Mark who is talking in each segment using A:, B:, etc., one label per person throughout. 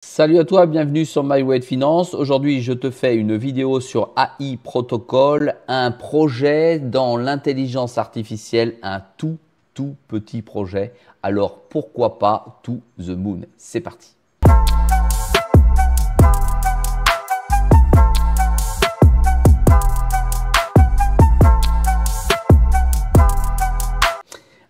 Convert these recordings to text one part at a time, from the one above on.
A: Salut à toi, bienvenue sur My Way de Finance. Aujourd'hui, je te fais une vidéo sur AI Protocol, un projet dans l'intelligence artificielle, un tout petit projet. Alors pourquoi pas To the Moon? C'est parti.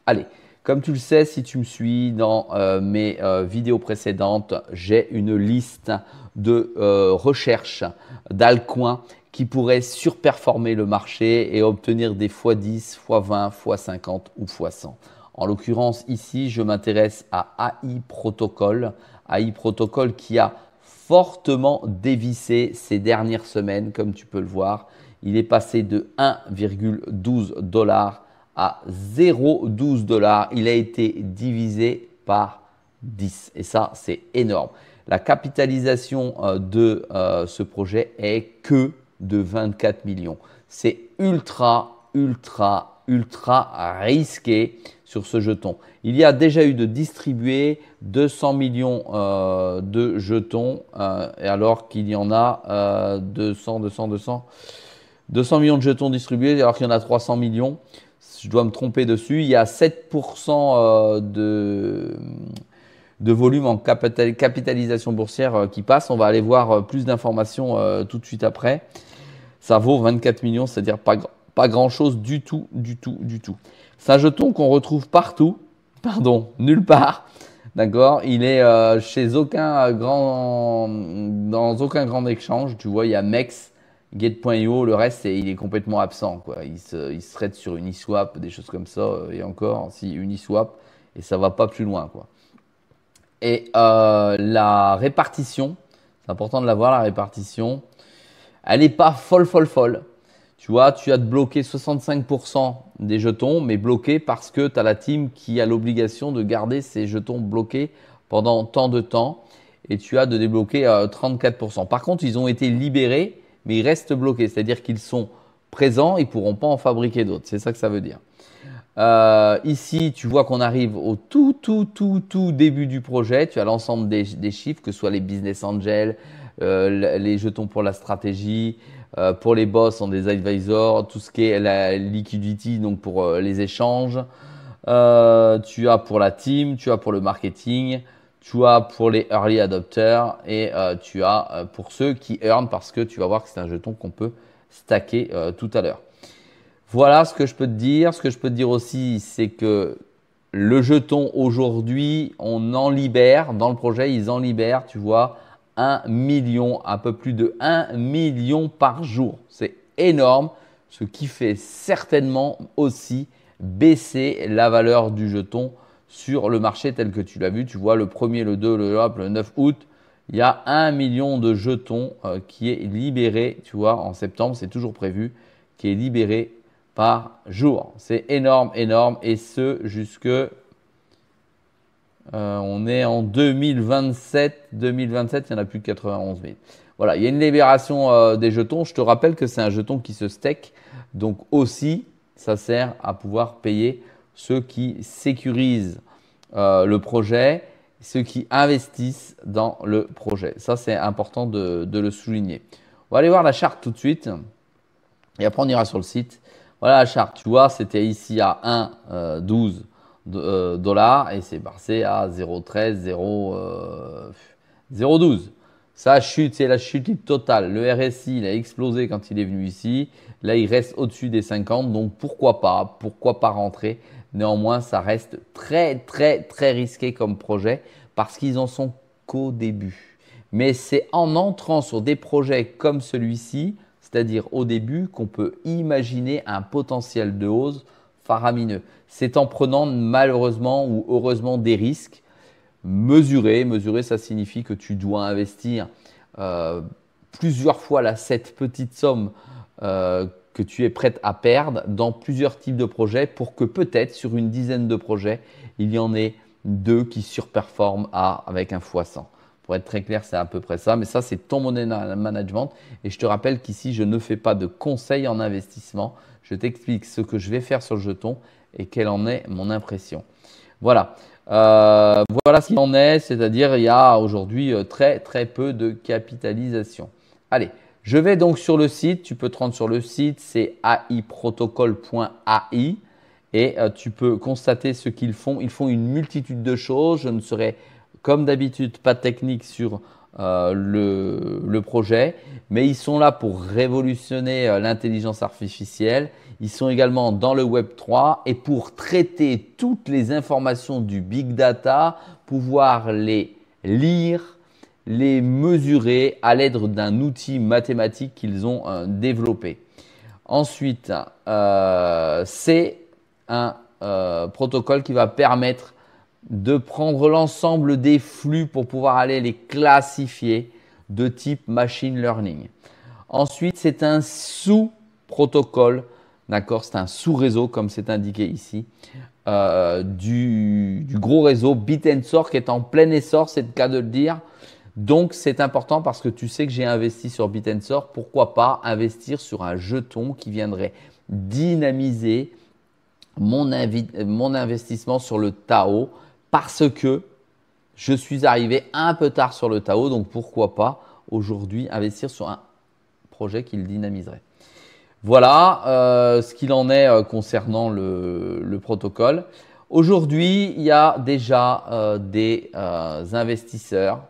A: Allez, comme tu le sais, si tu me suis dans mes vidéos précédentes, j'ai une liste de recherches d'altcoins qui pourraient surperformer le marché et obtenir des x10, x20, x50 ou x100. En l'occurrence, ici, je m'intéresse à AI Protocol. AI Protocol qui a fortement dévissé ces dernières semaines, comme tu peux le voir. Il est passé de 1,12 $ à 0,12 $. Il a été divisé par 10 et ça, c'est énorme. La capitalisation de ce projet est que de 24 millions. C'est ultra risqué sur ce jeton. Il y a déjà eu de distribuer 200 millions de jetons et alors qu'il y en a 200 millions de jetons distribués alors qu'il y en a 300 millions. Je dois me tromper dessus. Il y a 7% de volume en capitalisation boursière qui passe. On va aller voir plus d'informations tout de suite après. Ça vaut 24 millions, c'est-à-dire pas grand-chose du tout. C'est un jeton qu'on retrouve partout, nulle part. D'accord. Il est dans aucun grand échange. Tu vois, il y a MEX, Gate.io, le reste, il est complètement absent, quoi. Il se traite sur Uniswap, des choses comme ça, et encore, si Uniswap, et ça va pas plus loin, quoi. Et la répartition, c'est important de la voir, la répartition, elle n'est pas folle. Tu vois, tu as de bloquer 65% des jetons, mais bloqués parce que tu as la team qui a l'obligation de garder ces jetons bloqués pendant tant de temps, et tu as de débloquer 34%. Par contre, ils ont été libérés, mais ils restent bloqués, c'est-à-dire qu'ils sont présents, ils ne pourront pas en fabriquer d'autres. C'est ça que ça veut dire. Ici, tu vois qu'on arrive au tout début du projet. Tu as l'ensemble des chiffres, que ce soit les business angels, les jetons pour la stratégie, pour les boss, on des advisors, tout ce qui est la liquidity, donc pour les échanges. Tu as pour la team, tu as pour le marketing, tu as pour les early adopters et tu as pour ceux qui earn, parce que tu vas voir que c'est un jeton qu'on peut stacker tout à l'heure. Voilà ce que je peux te dire. Ce que je peux te dire aussi, c'est que le jeton aujourd'hui, on en libère. Dans le projet, ils en libèrent, tu vois, 1 million, un peu plus de 1 million par jour. C'est énorme, ce qui fait certainement aussi baisser la valeur du jeton sur le marché tel que tu l'as vu. Tu vois, le 1er, le 2, le 9 août, il y a 1 million de jetons qui est libéré, tu vois, en septembre, c'est toujours prévu, qui est libéré par jour. C'est énorme et ce jusque on est en 2027, il n'y en a plus que 91 000. Voilà, il y a une libération des jetons. Je te rappelle que c'est un jeton qui se stake, donc aussi ça sert à pouvoir payer ceux qui sécurisent le projet, ceux qui investissent dans le projet. Ça, c'est important de le souligner. On va aller voir la charte tout de suite et après on ira sur le site. Voilà la charte, tu vois, c'était ici à 1,12 $ et c'est passé à 0,13, 0,12. Ça chute, c'est la chute totale. Le RSI, il a explosé quand il est venu ici. Là, il reste au-dessus des 50, donc pourquoi pas rentrer. Néanmoins, ça reste très risqué comme projet parce qu'ils en sont qu'au début. Mais c'est en entrant sur des projets comme celui-ci, c'est-à-dire au début, qu'on peut imaginer un potentiel de hausse faramineux. C'est en prenant malheureusement ou heureusement des risques mesurés. Mesurer, ça signifie que tu dois investir plusieurs fois cette petite somme que tu es prête à perdre dans plusieurs types de projets pour que peut-être sur une dizaine de projets, il y en ait 2 qui surperforment avec un x100. Pour être très clair, c'est à peu près ça. Mais ça, c'est ton money management. Et je te rappelle qu'ici, je ne fais pas de conseils en investissement. Je t'explique ce que je vais faire sur le jeton et quelle en est mon impression. Voilà. Voilà ce qu'il en est, c'est-à-dire il y a aujourd'hui très peu de capitalisation. Allez, je vais donc sur le site, tu peux te rendre sur le site, c'est aiprotocol.ai et tu peux constater ce qu'ils font. Ils font une multitude de choses, je ne serai comme d'habitude pas technique sur le projet, mais ils sont là pour révolutionner l'intelligence artificielle. Ils sont également dans le Web 3 et pour traiter toutes les informations du big data, pouvoir les lire, les mesurer à l'aide d'un outil mathématique qu'ils ont développé. Ensuite, c'est un protocole qui va permettre de prendre l'ensemble des flux pour pouvoir aller les classifier de type machine learning. Ensuite, c'est un sous-protocole, d'accord? C'est un sous-réseau comme c'est indiqué ici, du gros réseau BitTensor qui est en plein essor, c'est le cas de le dire. Donc, c'est important parce que tu sais que j'ai investi sur BitTensor. Pourquoi pas investir sur un jeton qui viendrait dynamiser mon investissement sur le Tao parce que je suis arrivé un peu tard sur le Tao. Donc, pourquoi pas aujourd'hui investir sur un projet qui le dynamiserait. Voilà ce qu'il en est concernant le protocole. Aujourd'hui, il y a déjà des investisseurs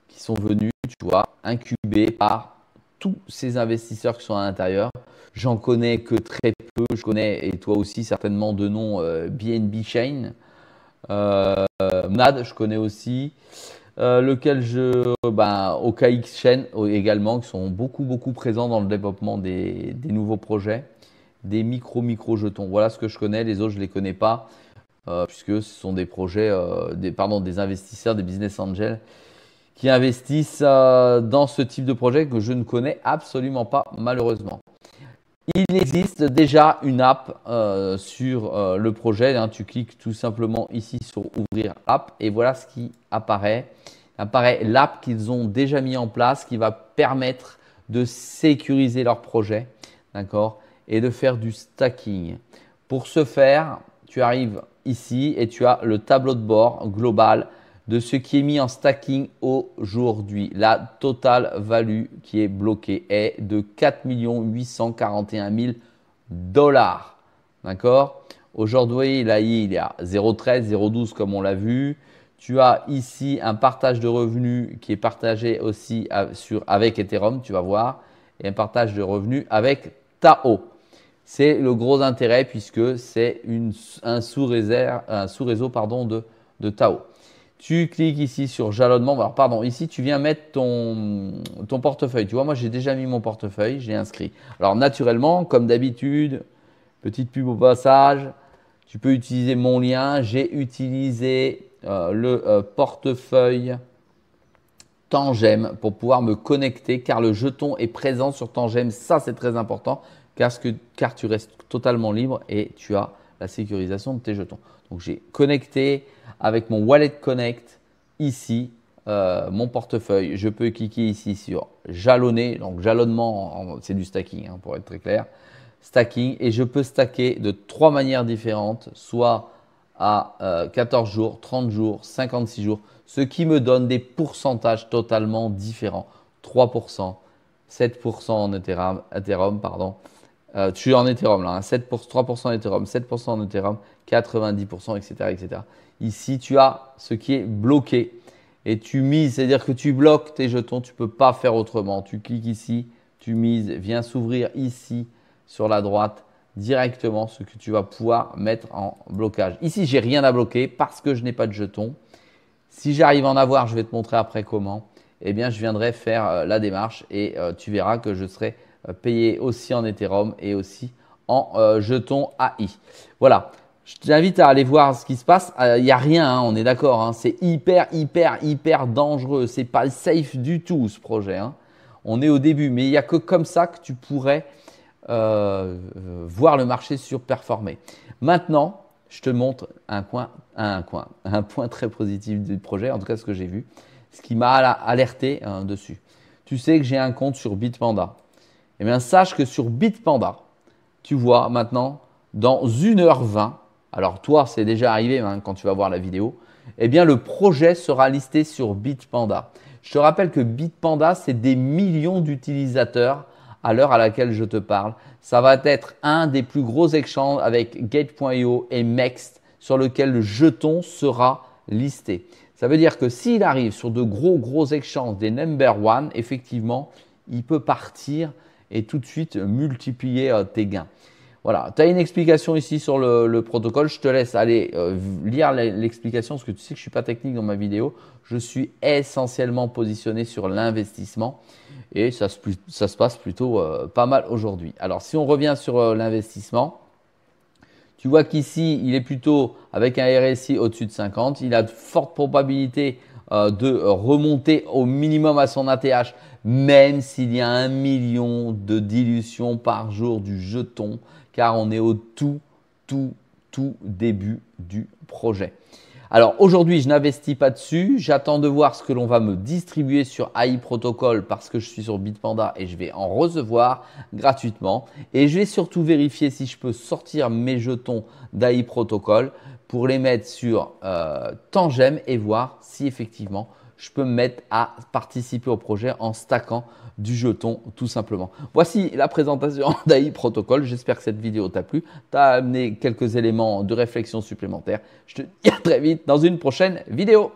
A: qui sont venus, tu vois, incubés par tous ces investisseurs qui sont à l'intérieur. J'en connais que très peu. Je connais, et toi aussi certainement, de nom BNB Chain. NAD, je connais aussi. Lequel OKX Chain également, qui sont beaucoup présents dans le développement des nouveaux projets, des micro jetons. Voilà ce que je connais, les autres je ne les connais pas, puisque ce sont des projets, des investisseurs, des business angels qui investissent dans ce type de projet que je ne connais absolument pas malheureusement. Il existe déjà une app sur le projet. Tu cliques tout simplement ici sur ouvrir app et voilà ce qui apparaît. Apparaît l'app qu'ils ont déjà mis en place qui va permettre de sécuriser leur projet, d'accord, et de faire du stacking. Pour ce faire, tu arrives ici et tu as le tableau de bord global de ce qui est mis en stacking aujourd'hui. La total value qui est bloquée est de 4 841 000 $. D'accord? Aujourd'hui, là, il est à 0,13, 0,12 comme on l'a vu. Tu as ici un partage de revenus qui est partagé aussi avec Ethereum, tu vas voir, et un partage de revenus avec Tao. C'est le gros intérêt puisque c'est un sous-réseau de Tao. Tu cliques ici sur jalonnement. Alors, pardon, ici, tu viens mettre ton portefeuille. Tu vois, moi, j'ai déjà mis mon portefeuille, je l'ai inscrit. Alors, naturellement, comme d'habitude, petite pub au passage, tu peux utiliser mon lien. J'ai utilisé le portefeuille Tangem pour pouvoir me connecter car le jeton est présent sur Tangem. Ça, c'est très important car tu restes totalement libre et tu as la sécurisation de tes jetons. Donc, j'ai connecté avec mon Wallet Connect ici mon portefeuille. Je peux cliquer ici sur jalonner. Donc, jalonnement, c'est du stacking pour être très clair. Stacking et je peux stacker de 3 manières différentes, soit à 14 jours, 30 jours, 56 jours, ce qui me donne des pourcentages totalement différents. 3%, 7% en Ethereum, pardon. Je suis en Ethereum là, 3% en Ethereum, 7% en Ethereum, 90%, etc., etc. Ici, tu as ce qui est bloqué et tu mises, c'est-à-dire que tu bloques tes jetons, tu ne peux pas faire autrement. Tu cliques ici, tu mises, viens s'ouvrir ici sur la droite directement ce que tu vas pouvoir mettre en blocage. Ici, j'ai rien à bloquer parce que je n'ai pas de jetons. Si j'arrive à en avoir, je vais te montrer après comment. Eh bien, je viendrai faire la démarche et tu verras que je serai payé aussi en Ethereum et aussi en jetons AI. Voilà. Je t'invite à aller voir ce qui se passe. Il n'y a rien, on est d'accord. C'est hyper dangereux. C'est pas safe du tout ce projet. On est au début, mais il n'y a que comme ça que tu pourrais voir le marché surperformer. Maintenant, je te montre un point très positif du projet, en tout cas ce que j'ai vu, ce qui m'a alerté dessus. Tu sais que j'ai un compte sur Bitpanda. Eh bien, sache que sur Bitpanda, tu vois maintenant, dans 1h20, alors toi, c'est déjà arrivé quand tu vas voir la vidéo, eh bien le projet sera listé sur Bitpanda. Je te rappelle que Bitpanda, c'est des millions d'utilisateurs à l'heure à laquelle je te parle. Ça va être un des plus gros exchanges avec Gate.io et Mext sur lequel le jeton sera listé. Ça veut dire que s'il arrive sur de gros exchanges des number one, effectivement, il peut partir et tout de suite multiplier tes gains. Voilà, tu as une explication ici sur le protocole. Je te laisse aller lire l'explication parce que tu sais que je ne suis pas technique dans ma vidéo. Je suis essentiellement positionné sur l'investissement et ça se passe plutôt pas mal aujourd'hui. Alors, si on revient sur l'investissement, tu vois qu'ici, il est plutôt avec un RSI au-dessus de 50. Il a de fortes probabilités de remonter au minimum à son ATH, même s'il y a 1 million de dilutions par jour du jeton, car on est au tout début du projet. Alors aujourd'hui, je n'investis pas dessus. J'attends de voir ce que l'on va me distribuer sur AI Protocol parce que je suis sur Bitpanda et je vais en recevoir gratuitement. Et je vais surtout vérifier si je peux sortir mes jetons d'AI Protocol pour les mettre sur Tangem et voir si effectivement je peux me mettre à participer au projet en stackant du jeton tout simplement. Voici la présentation d'AI Protocol. J'espère que cette vidéo t'a plu, t'a amené quelques éléments de réflexion supplémentaires. Je te dis à très vite dans une prochaine vidéo.